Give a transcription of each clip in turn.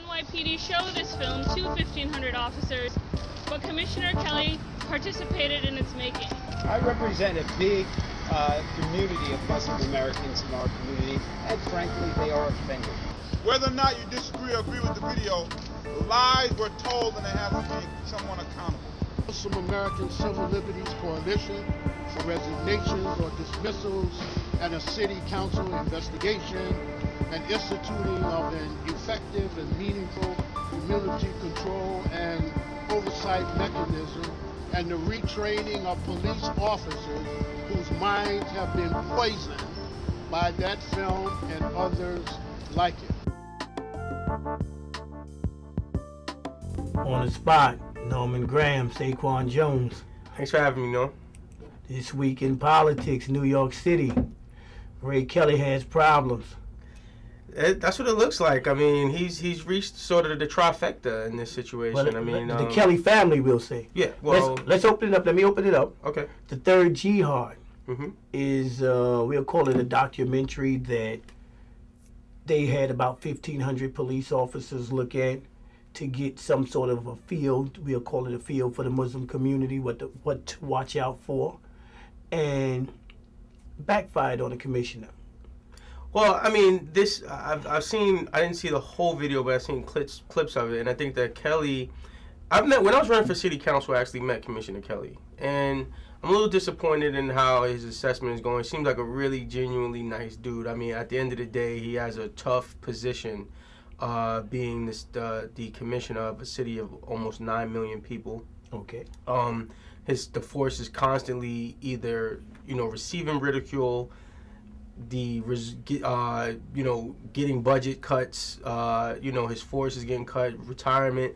NYPD show this film to 1,500 officers, but Commissioner Kelly participated in its making. I represent a big community of Muslim Americans in our community, and frankly, they are offended. Whether or not you disagree or agree with the video, lies were told and there has to be someone accountable. Muslim American Civil Liberties Coalition for resignations or dismissals and a city council investigation and instituting of an effective and meaningful community control and oversight mechanism and the retraining of police officers whose minds have been poisoned by that film and others like it. On the spot, Graham and Saquaan Jones. Thanks for having me, Norm. This week in politics, New York City. Ray Kelly has problems. That's what it looks like. I mean, he's reached sort of the trifecta in this situation. Well, I mean, the Kelly family will say. Yeah. Well, let's open it up. Let me open it up. Okay. The Third Jihad Mm-hmm. is we'll call it a documentary that they had about 1,500 police officers look at to get some sort of a field. We'll call it a field for the Muslim community, what to watch out for, and backfired on the commissioner. Well, I mean, this I've seen. I didn't see the whole video, but I've seen clips of it, and I think that Kelly. When I was running for city council, I actually met Commissioner Kelly, and I'm a little disappointed in how his assessment is going. Seems like a really genuinely nice dude. I mean, at the end of the day, he has a tough position, being the commissioner of a city of almost 9 million people. Okay. The force is constantly either receiving ridicule, getting budget cuts. His force is getting cut, retirement.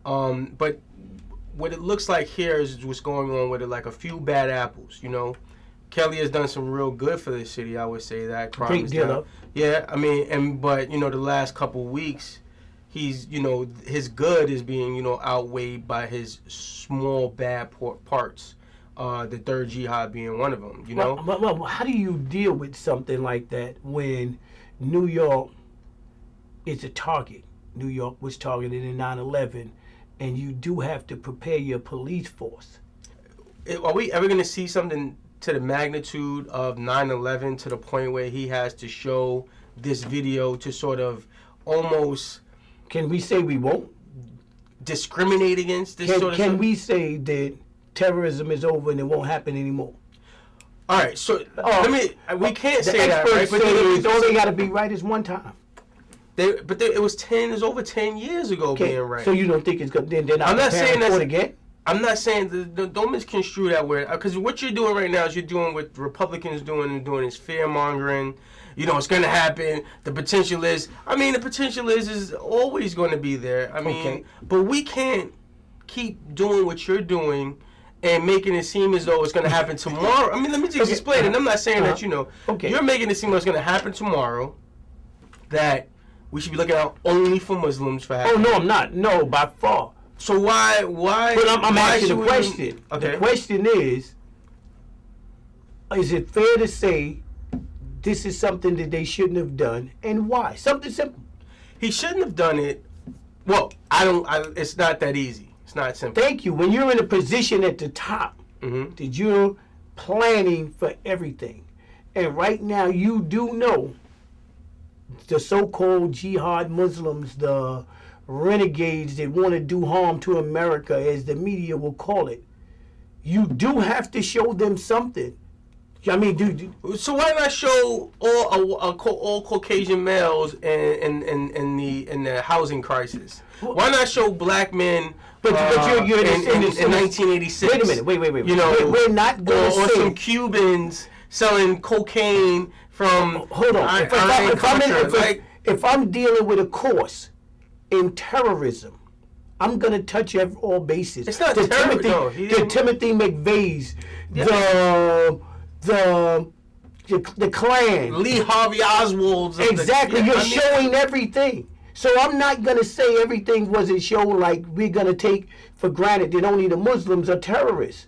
But what it looks like here is what's going on with it, like a few bad apples. Kelly has done some real good for the city. I would say that crime Great is deal down. up. Yeah, I mean, but the last couple weeks, he's his good is being outweighed by his small bad parts. The Third Jihad being one of them. Well, how do you deal with something like that when New York is a target? New York was targeted in 9/11, and you do have to prepare your police force. Are we ever going to see something to the magnitude of 9/11 to the point where he has to show this video to sort of almost... Can we say we won't? Discriminate against this sort of Can stuff? we say that terrorism is over and it won't happen anymore? All right, so we can't say that, right? But it's all they got to be right is one time. It was over 10 years ago being right. So you don't think it's good? Then they're not I'm not saying that's that again. I'm not saying don't misconstrue that word, because what you're doing right now is you're doing what Republicans doing is fear mongering. It's going to happen. The potential is always going to be there. I mean, but we can't keep doing what you're doing and making it seem as though it's going to happen tomorrow. I mean, let me just explain it. I'm not saying that you're making it seem like it's going to happen tomorrow. That we should be looking out only for Muslims for happening. Oh no, I'm not. No, by far. So why? But I'm asking the question. Okay. The question is it fair to say this is something that they shouldn't have done, and why? Something simple. He shouldn't have done it. Well, it's not that easy. It's not simple. Thank you. When you're in a position at the top, that you're planning for everything, and right now you do know the so-called jihad Muslims, the renegades that want to do harm to America, as the media will call it, you do have to show them something. I mean, so why not show all Caucasian males in the housing crisis? Why not show black men? But you're in 1986. Wait a minute. Wait. We're not going to say. Or some Cubans selling cocaine from. Hold on. If I'm dealing with a course in terrorism, I'm going to touch all bases. It's not terrorism. The Timothy McVeigh's, the Klan, Lee Harvey Oswald's. Exactly. You're showing everything. So I'm not going to say everything wasn't shown, like we're going to take for granted that only the Muslims are terrorists.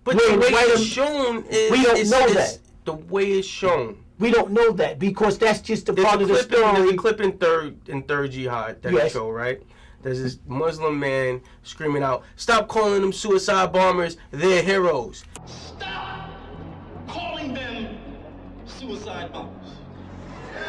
But the way it's shown is... We don't know that. The way it's shown. We don't know that because that's just a part of the There's story. a clip in third Jihad that Yes. show, right? There's this Muslim man screaming out, "Stop calling them suicide bombers, they're heroes." Stop calling them suicide bombers. They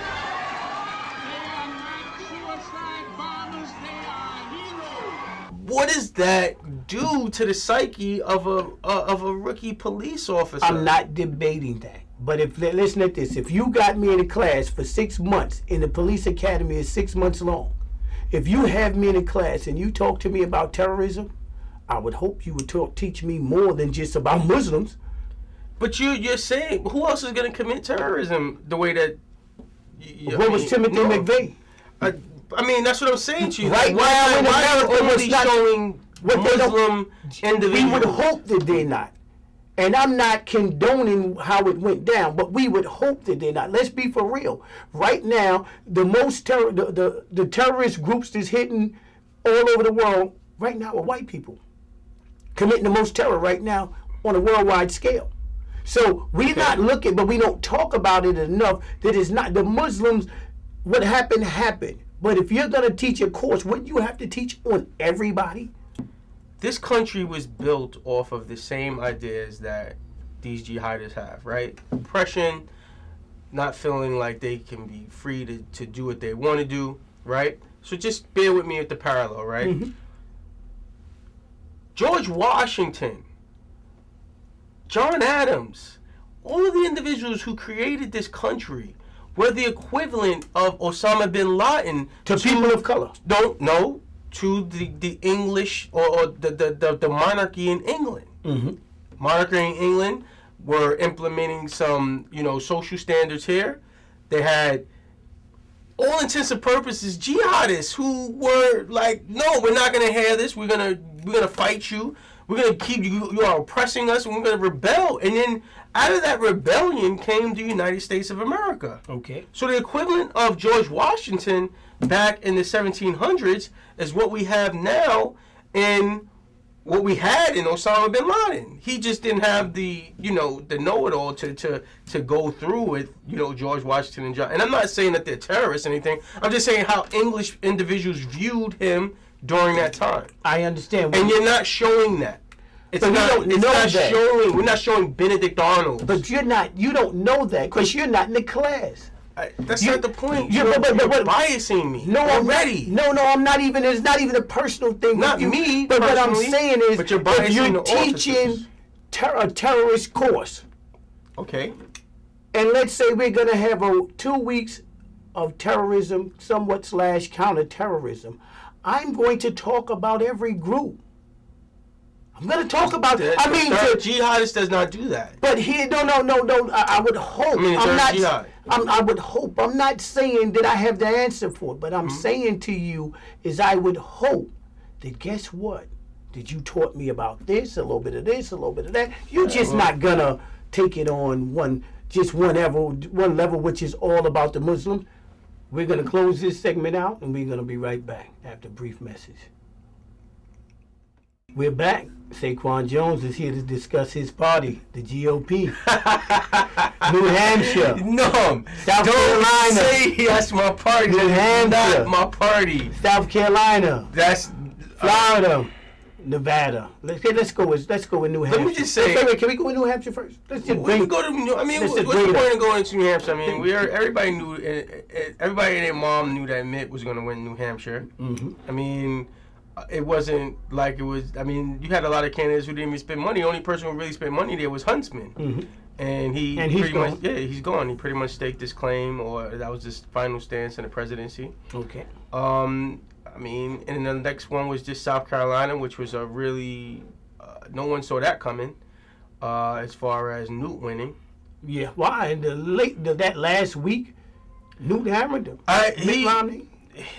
are not suicide bombers, they are heroes. What does that do to the psyche of a rookie police officer? I'm not debating that. But if listen at this, if you got me in a class for 6 months, and the police academy is 6 months long, if you have me in a class and you talk to me about terrorism, I would hope you would teach me more than just about Muslims. But you're saying who else is going to commit terrorism the way that? What was Timothy McVeigh? I mean, that's what I'm saying to you. Right now in America, only showing Muslim individuals. We would hope that they're not. And I'm not condoning how it went down, but we would hope that they're not. Let's be for real. Right now, the most the terrorist groups that's hitting all over the world right now are white people committing the most terror right now on a worldwide scale. So we're not looking, but we don't talk about it enough. That is not the Muslims. What happened happened. But if you're gonna teach a course, wouldn't you have to teach on everybody? This country was built off of the same ideas that these jihadists have, right? Oppression, not feeling like they can be free to do what they want to do, right? So just bear with me with the parallel, right? Mm-hmm. George Washington, John Adams, all of the individuals who created this country were the equivalent of Osama bin Laden To people of color. No, to the English or the monarchy in England. Mm-hmm. Monarchy in England were implementing some, social standards here. They had, all intents and purposes, jihadists who were like, no, we're not gonna have this. We're gonna fight you. We're gonna keep you. You are oppressing us, and we're gonna rebel. And then out of that rebellion came the United States of America. Okay. So the equivalent of George Washington back in the 1700s is what we have now in what we had in Osama bin Laden. He just didn't have the know-it-all to go through with, George Washington and John. And I'm not saying that they're terrorists or anything. I'm just saying how English individuals viewed him during that time. I understand. And you're not showing that. But we don't know that. We're not showing Benedict Arnold. But you don't know that because you're not in the class. That's not the point. You're biasing me. No, already. No, I'm not even. It's not even a personal thing. Not me. But what I'm saying is, but you're if biasing you're the teaching a terrorist course, okay, and let's say we're gonna have 2 weeks of terrorism, somewhat / counterterrorism, I'm going to talk about every group. I'm going to talk about. jihadist does not do that. But here, no. I would hope. I would hope. I'm not saying that I have the answer for it, but I'm saying to you is I would hope that guess what? That you taught me about this, a little bit of this, a little bit of that. You're just not gonna take it on one level, which is all about the Muslims. We're gonna close this segment out, and we're gonna be right back after a brief message. We're back. Saquaan Jones is here to discuss his party, the GOP. New Hampshire. No, South Carolina. Say that's my party. New Hampshire. Not my party. South Carolina. That's Florida. Nevada. Let's go with New Hampshire. Let me just say. Wait, can we go with New Hampshire first? Let's just we can go to. What's the point of going to New Hampshire? I mean, everybody knew. Everybody and their mom knew that Mitt was going to win New Hampshire. Mm-hmm. I mean, it wasn't like it was. I mean, you had a lot of candidates who didn't even spend money. The only person who really spent money there was Huntsman. Mm-hmm. And he's pretty gone. much, he's gone. He pretty much staked his claim, or that was his final stance in the presidency. Okay. I mean, and the next one was just South Carolina, which was a really no one saw that coming. As far as Newt winning. Yeah. Why? And that last week, Newt hammered him. Mitt Romney.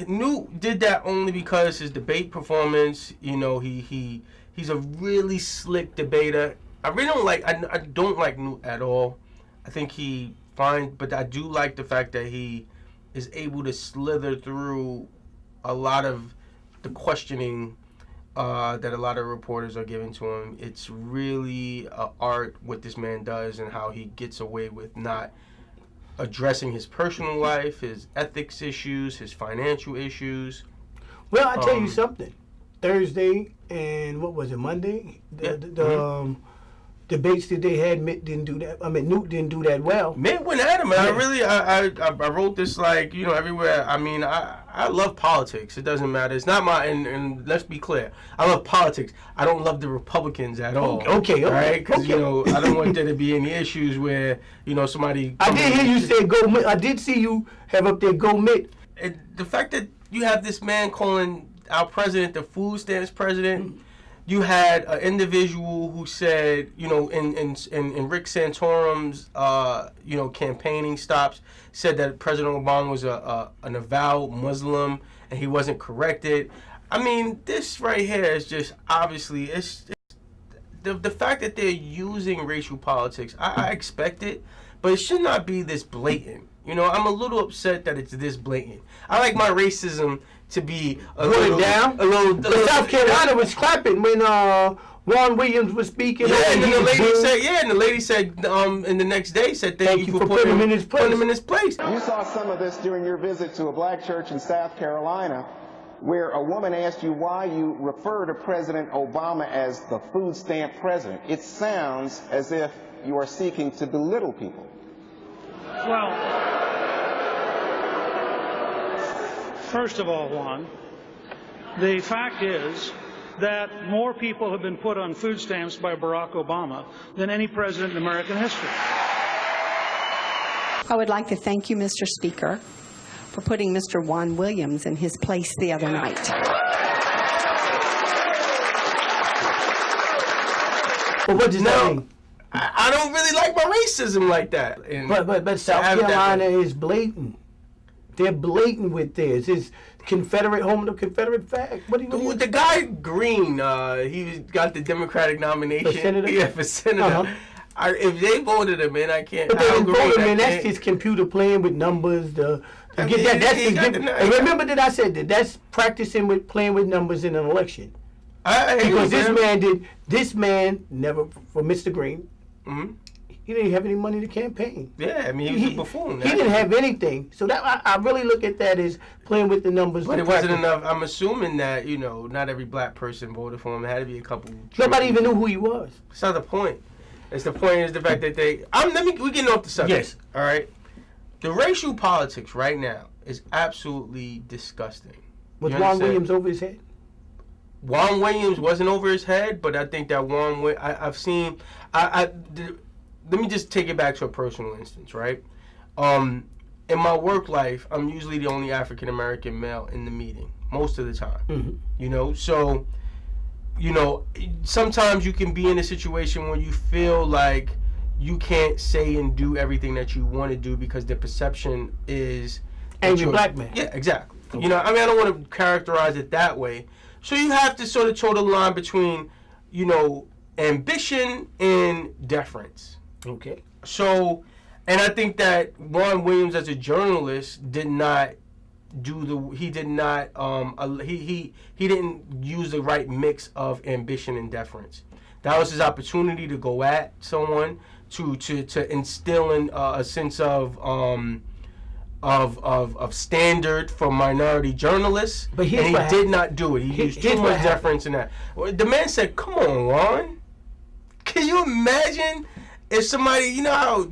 Newt did that only because his debate performance. He's a really slick debater. I really don't like. I don't like Newt at all. I think he fine, but I do like the fact that he is able to slither through a lot of the questioning that a lot of reporters are giving to him. It's really art what this man does and how he gets away with not addressing his personal life, his ethics issues, his financial issues. Well, I tell you something. Thursday and what was it, Monday? The debates that they had, Mitt didn't do that. I mean, Newt didn't do that well. Mitt went at him, and I wrote this like, you know, everywhere. I mean, I love politics. It doesn't matter. It's not my, and let's be clear. I love politics. I don't love the Republicans at all. Okay. Right? Because, you know, I don't want there to be any issues where, you know, somebody. I did hear you say go Mitt. I did see you have up there go Mitt. The fact that you have this man calling our president the food stamps president. You had an individual who said, you know, in Rick Santorum's, you know, campaigning stops, said that President Obama was an avowed Muslim and he wasn't corrected. I mean, this right here is just obviously it's the fact that they're using racial politics. I expect it, but it should not be this blatant. You know, I'm a little upset that it's this blatant. I like my racism to be a little down. South Carolina was clapping when Juan Williams was speaking. Yeah, and then the lady said, and the next day said, thank you for putting him in his place. You saw some of this during your visit to a black church in South Carolina, where a woman asked you why you refer to President Obama as the food stamp president. It sounds as if you are seeking to belittle people. Well, first of all, Juan, the fact is that more people have been put on food stamps by Barack Obama than any president in American history. I would like to thank you, Mr. Speaker, for putting Mr. Juan Williams in his place the other night. But what does that mean? I don't really like my racism like that. And but South Carolina is blatant. They're blatant with this. It's Confederate home to Confederate flag. What do you? The guy Green, he got the Democratic nomination. For senator? Yeah, for senator. If they voted him in, I can't. But they didn't vote him in. That's his computer playing with numbers. And remember that I said that that's practicing with playing with numbers in an election. Because this man never, for Mr. Green, he didn't have any money to campaign. Yeah, I mean, he was a buffoon. He didn't have anything. So that I really look at that as playing with the numbers. But it wasn't enough. I'm assuming that, you know, not every black person voted for him. There had to be a couple. Nobody even knew who he was. That's not the point. The point is the fact that we're getting off the subject. Yes. All right. The racial politics right now is absolutely disgusting. Was Juan Williams over his head? Juan Williams wasn't over his head, but I think that let me just take it back to a personal instance, right? In my work life, I'm usually the only African American male in the meeting most of the time. You know, so you know, sometimes you can be in a situation where you feel like you can't say and do everything that you want to do because the perception is angry black man. Yeah, exactly. Okay. You know, I mean, I don't want to characterize it that way. So you have to sort of toe the line between, you know, ambition and deference. Okay. So, and I think that Juan Williams as a journalist did not he didn't use the right mix of ambition and deference. That was his opportunity to go at someone to instill in a sense of standard for minority journalists, but he did not do it. He used too much deference in that. The man said, "Come on, Juan, can you imagine if somebody, you know how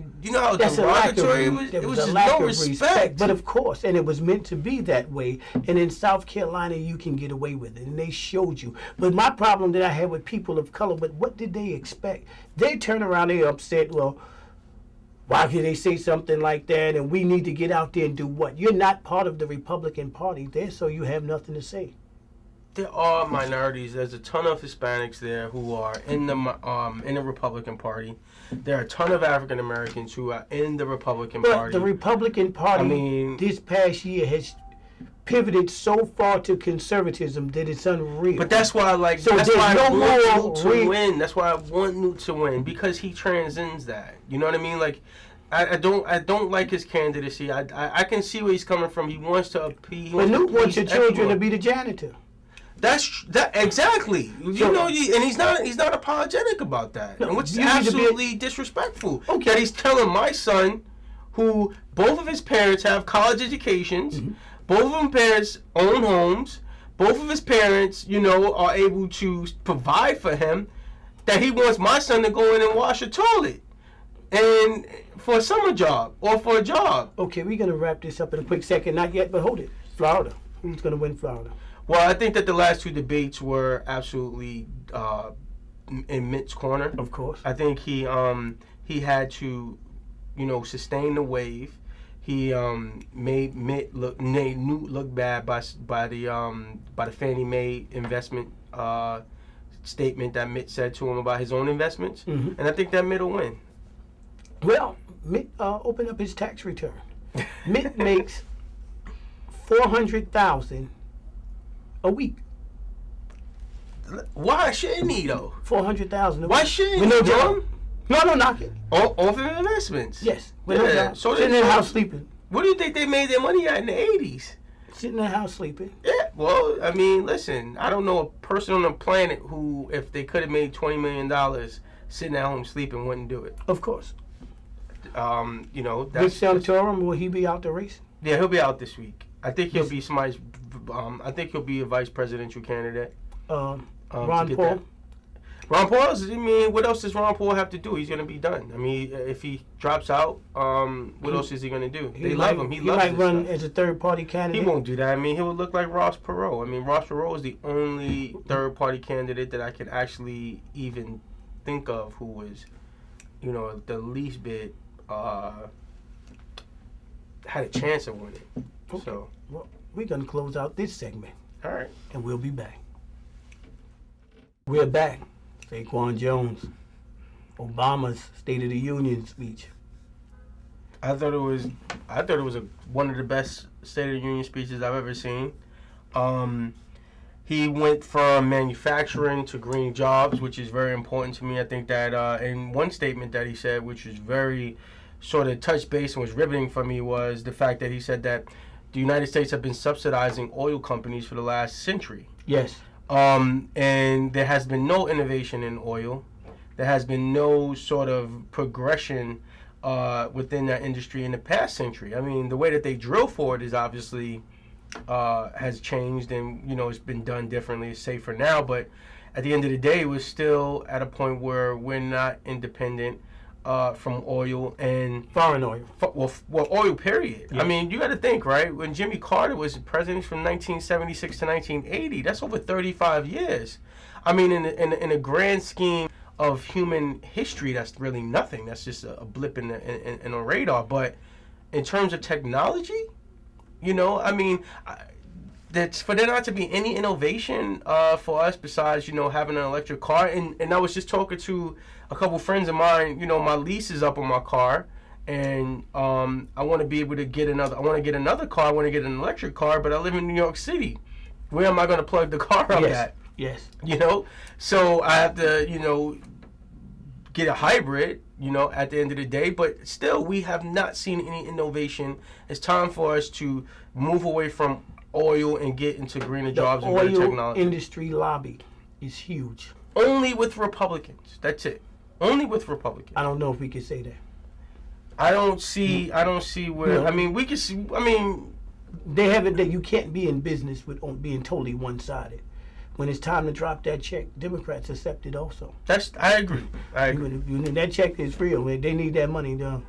derogatory it was just no respect." But of course, and it was meant to be that way. And in South Carolina, you can get away with it, and they showed you. But my problem that I had with people of color, but what did they expect? They turn around, they upset. Well, why could they say something like that? And we need to get out there and do what? You're not part of the Republican Party there, so you have nothing to say. There are minorities. There's a ton of Hispanics there who are in the Republican Party. There are a ton of African Americans who are in the Republican Party. But the Republican Party, this past year has pivoted so far to conservatism that it's unreal. But that's why, that's why I want Newt to win. That's why I want Newt to win, because he transcends that. You know what I mean? Like, I don't like his candidacy. I can see where he's coming from. He wants to appease. But Newt wants your children to be the janitor. That's exactly. And he's not apologetic about that, which is absolutely disrespectful. Okay, that he's telling my son who both of his parents have college educations, both of his parents own homes, both of his parents, you know, are able to provide for him, that he wants my son to go in and wash a toilet and for a summer job or for a job. Okay, we're going to wrap this up in a quick second. Not yet, but hold it. Florida. Who's going to win Florida? Well, I think that the last two debates were absolutely in Mitt's corner. Of course. I think he had to, you know, sustain the wave. He made Newt look bad by the Fannie Mae investment statement that Mitt said to him about his own investments, and I think that Mitt will win. Well, Mitt opened up his tax return. Mitt makes $400,000 a week. Why shouldn't he though? $400,000 a Why week. shouldn't With he? no job? No, knock it. Off of investments. Yes. With no job. So Sitting in the house sleeping. What do you think they made their money at in the 80s? Sitting in the house sleeping. Yeah, well, I mean, listen, I don't know a person on the planet who, if they could have made $20 million sitting at home sleeping, wouldn't do it. Of course. You know, Big that's... Santorum, will he be out there racing? Yeah, he'll be out this week. I think he'll be somebody's... I think he'll be a vice presidential candidate. Ron to get Paul? that. Ron Paul, I mean, what else does Ron Paul have to do? He's going to be done. I mean, if he drops out, what else is he going to do? They love him. He loves might this run stuff. as a third-party candidate. He won't do that. I mean, he would look like Ross Perot. I mean, Ross Perot is the only third-party candidate that I could actually even think of who was, you know, the least bit had a chance of winning. Okay. So, well, we're going to close out this segment. all right. And we'll be back. We're back. Saquaan Jones, Obama's State of the Union speech. I thought it was one of the best State of the Union speeches I've ever seen. He went from manufacturing to green jobs, which is very important to me. I think that in one statement that he said, which was very sort of touched base and was riveting for me, was the fact that he said that the United States have been subsidizing oil companies for the last century. Yes. And there has been no innovation in oil. There has been no sort of progression within that industry in the past century. I mean, the way that they drill for it is obviously has changed, and you know, it's been done differently. It's safer now, but at the end of the day, we're still at a point where we're not independent from oil and foreign oil. Well, oil. Period. Yeah. I mean, you got to think, right? When Jimmy Carter was president from 1976 to 1980, that's over 35 years. I mean, in a grand scheme of human history, that's really nothing. That's just a blip in a radar. But in terms of technology, you know, I mean, that's for there not to be any innovation for us besides, you know, having an electric car. And I was just talking to a couple friends of mine. You know, my lease is up on my car, and I want to be able to get another. I want to get another car. I want to get an electric car, but I live in New York City. Where am I going to plug the car up at? Yes. You know, so I have to, you know, get a hybrid, you know, at the end of the day. But still, we have not seen any innovation. It's time for us to move away from oil and get into greener jobs and better technology. The oil industry lobby is huge. Only with Republicans. That's it. Only with Republicans. I don't know if we could say that. I don't see where. No. I mean, we could see. I mean, they have it that you can't be in business with being totally one-sided. When it's time to drop that check, Democrats accept it also. I agree. That check is real. They need that money done.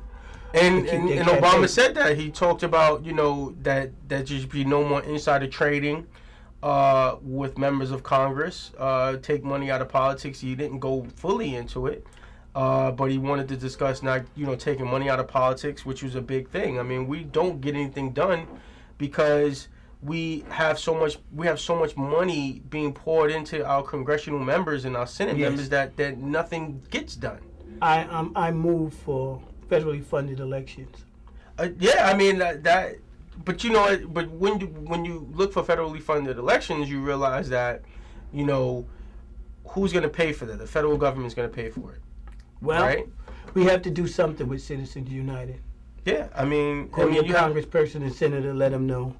And Obama said that. He talked about, you know, that there should be no more insider trading with members of Congress. Take money out of politics. He didn't go fully into it, but he wanted to discuss not, you know, taking money out of politics, which was a big thing. I mean, we don't get anything done because we have so much money being poured into our congressional members and our Senate members that nothing gets done. I move for federally funded elections. Yeah, I mean that. But you know, but when you look for federally funded elections, you realize that, you know, who's going to pay for that? The federal government's going to pay for it. Well, right? We have to do something with Citizens United. Yeah, I mean, Call your congressperson and senator, let them know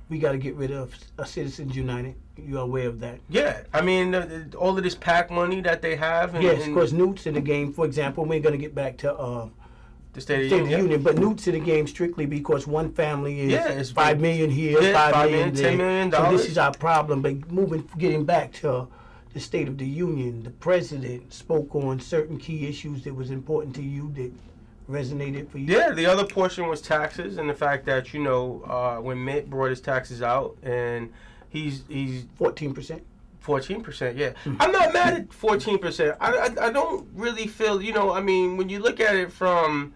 we got to get rid of Citizens United. You're aware of that? Yeah, I mean, all of this PAC money that they have. Yes, of course, Newt's in the game. For example, we're going to get back to The State of State the of the Union, but Newt's in the game strictly because one family is it's $5 million here, yeah, $5 million there. $10 million. So this is our problem. But getting back to the State of the Union, the president spoke on certain key issues that was important to you that resonated for you. Yeah, the other portion was taxes and the fact that when Mitt brought his taxes out and he's 14%. 14%, yeah. I'm not mad at 14%. I don't really feel, I mean, when you look at it from...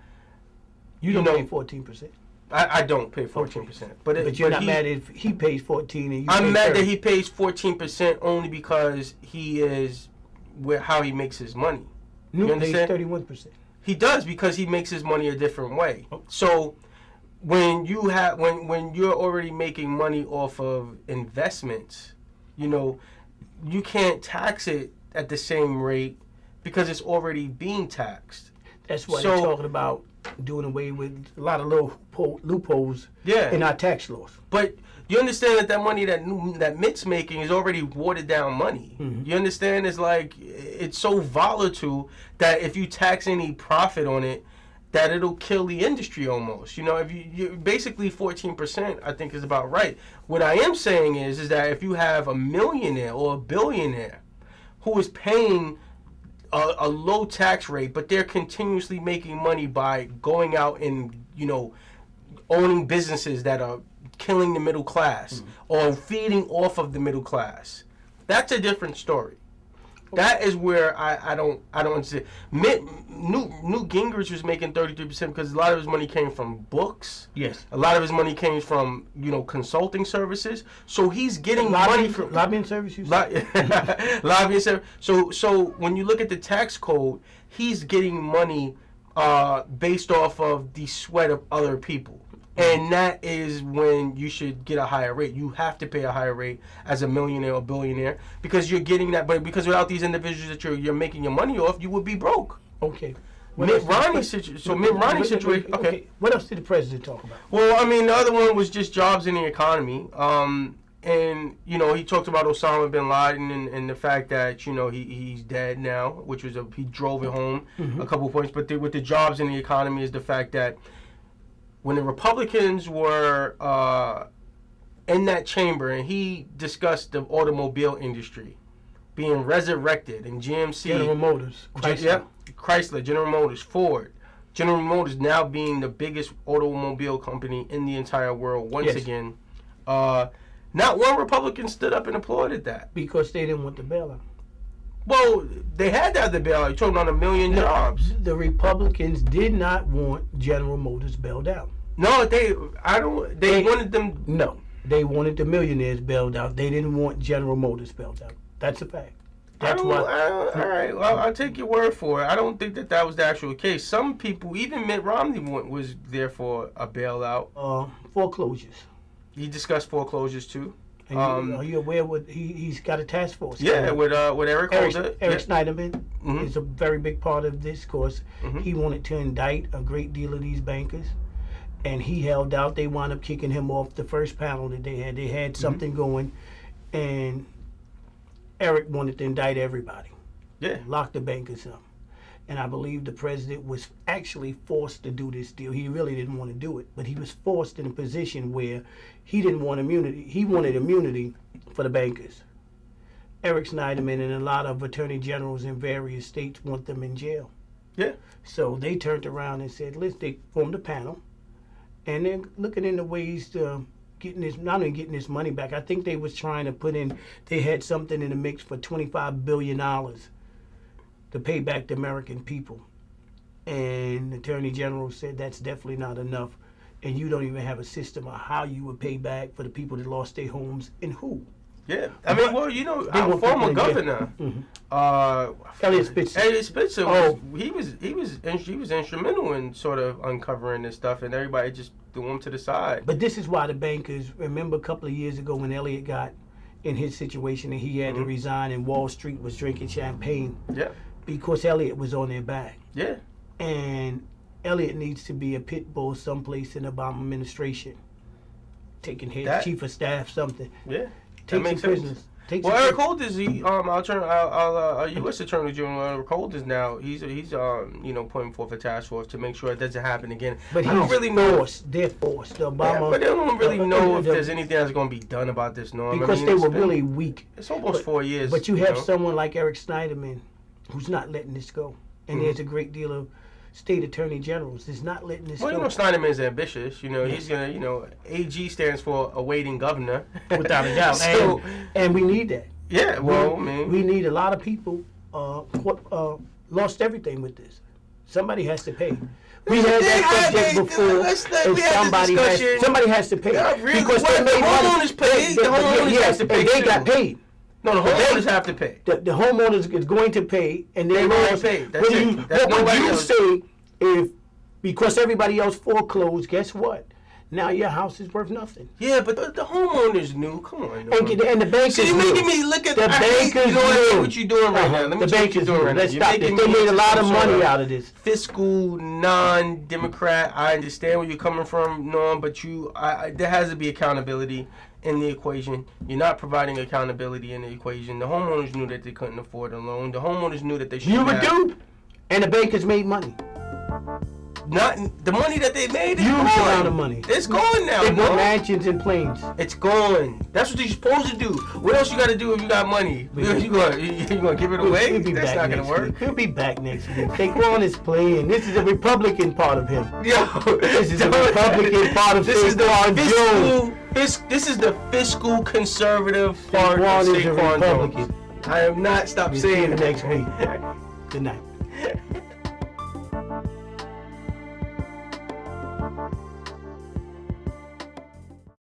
You don't pay 14%. I don't pay 14%. Okay. But you're not mad if he pays 14 and you I'm pay mad 30. that he pays 14% only because he is how he makes his money. You Newt pays understand? 31%. He does because he makes his money a different way. So when you have when you're already making money off of investments, you can't tax it at the same rate because it's already being taxed. That's why they're talking about doing away with a lot of little loopholes in our tax laws. But you understand that money that Mitt's making is already watered down money. Mm-hmm. You understand? It's like it's so volatile that if you tax any profit on it, that it'll kill the industry almost. If you basically 14%, I think is about right. What I am saying is that if you have a millionaire or a billionaire who is paying a low tax rate, but they're continuously making money by going out and owning businesses that are killing the middle class or feeding off of the middle class, that's a different story. That is where I don't understand. Newt Gingrich was making 33% because a lot of his money came from books. Yes. A lot of his money came from consulting services. So he's getting money from lobbying service. Lobbying service. So when you look at the tax code, he's getting money based off of the sweat of other people. And that is when you should get a higher rate. You have to pay a higher rate as a millionaire or billionaire because you're getting that. But because without these individuals that you're making your money off, you would be broke. Okay. Mitt Romney's situation. Okay. What else did the president talk about? Well, I mean, the other one was just jobs in the economy. And he talked about Osama bin Laden and the fact that he's dead now, which was he drove it home a couple of points. But with the jobs in the economy is the fact that when the Republicans were in that chamber and he discussed the automobile industry being resurrected and GMC, General Motors, Chrysler, General Motors, Ford, General Motors now being the biggest automobile company in the entire world once again. Not one Republican stood up and applauded that. Because they didn't want the bailout. Well, they had to have the bailout. You're talking about 1 million jobs. The Republicans did not want General Motors bailed out. No, they wanted them. No, they wanted the millionaires bailed out. They didn't want General Motors bailed out. That's a fact. That's why. All right, well, I'll take your word for it. I don't think that was the actual case. Some people, even Mitt Romney, was there for a bailout. Foreclosures. He discussed foreclosures too. And are you aware what he's got a task force? Yeah, with Eric Holder. Eric Schneiderman is a very big part of this course. He wanted to indict a great deal of these bankers, and he held out. They wound up kicking him off the first panel that they had. They had something going, and Eric wanted to indict everybody. Yeah. Lock the bankers up. And I believe the president was actually forced to do this deal. He really didn't want to do it, but he was forced in a position where he didn't want immunity. He wanted immunity for the bankers. Eric Schneiderman and a lot of attorney generals in various states want them in jail. Yeah. So they turned around and said, they formed a panel, and they're looking into ways to not only getting this money back. I think they was trying to they had something in the mix for $25 billion to pay back the American people. And the Attorney General said that's definitely not enough. And you don't even have a system of how you would pay back for the people that lost their homes and who. Yeah. I mean, well, our former governor, Elliot Spitzer. He was instrumental in sort of uncovering this stuff, and everybody just threw him to the side. But this is why the bankers, remember a couple of years ago when Elliot got in his situation and he had to resign and Wall Street was drinking champagne? Yeah. Because Elliot was on their back. Yeah. And Elliot needs to be a pit bull someplace in the Obama administration. Taking his chief of staff, something. Yeah. Take some prisoners. Takes Well, a Eric break. Holder's our U.S. Attorney General Eric Holder's now he's putting forth a task force to make sure it doesn't happen again. But I don't he's really know. forced. They're forced. The Obama. Yeah, but they don't really know if the- there's anything that's going to be done about this, Norm. because they were really weak. It's almost 4 years. But you have know? someone like Eric Schneiderman who's not letting this go. And there's a great deal of state attorney generals that's not letting this Well, go. you know, Schneiderman's ambitious. You know, he's going to, AG stands for awaiting governor. Without a doubt. So, and we need that. yeah, well, I mean. We need a lot of people lost everything with this. Somebody has to pay. We had that subject before, and somebody has to pay. Yeah, really? Because What? they made The homeowners pay. The homeowners have to pay and they too. got paid. No, the homeowners have to pay. The homeowners is going to pay, and They then will pay. That's it. What would nobody you else. say if, because everybody else foreclosed, guess what? Now your house is worth nothing. Yeah, but the homeowners knew. Come on. And the bankers See, you're knew. making me look at The bankers You know what, knew. what you're doing right now. Let me The tell you what you're bankers doing knew. right now. Let's You're stop making this. They me made a lot of some sort money out of this. Fiscal non-democrat. I understand where you're coming from, Norm, but there has to be accountability in the equation. You're not providing accountability in the equation. The homeowners knew that they couldn't afford a loan. The homeowners knew that they should. You were duped, and the bankers made money. Not the money that they made. Huge It's gone. amount of money. It's gone now. They bought Norm. mansions and planes. It's gone. That's what you're supposed to do. What else you got to do if you got money? You gonna give it away? We'll be That's back not gonna next work. week. He'll be back next week. Saquaan is playing. This is the Republican part of him. Yo, This is the Republican part of Saquaan Jones. This is the fiscal conservative part Saquaan of is a Saquaan Republican. Jones. I have not stopped We'll see saying you it. next week. Good night.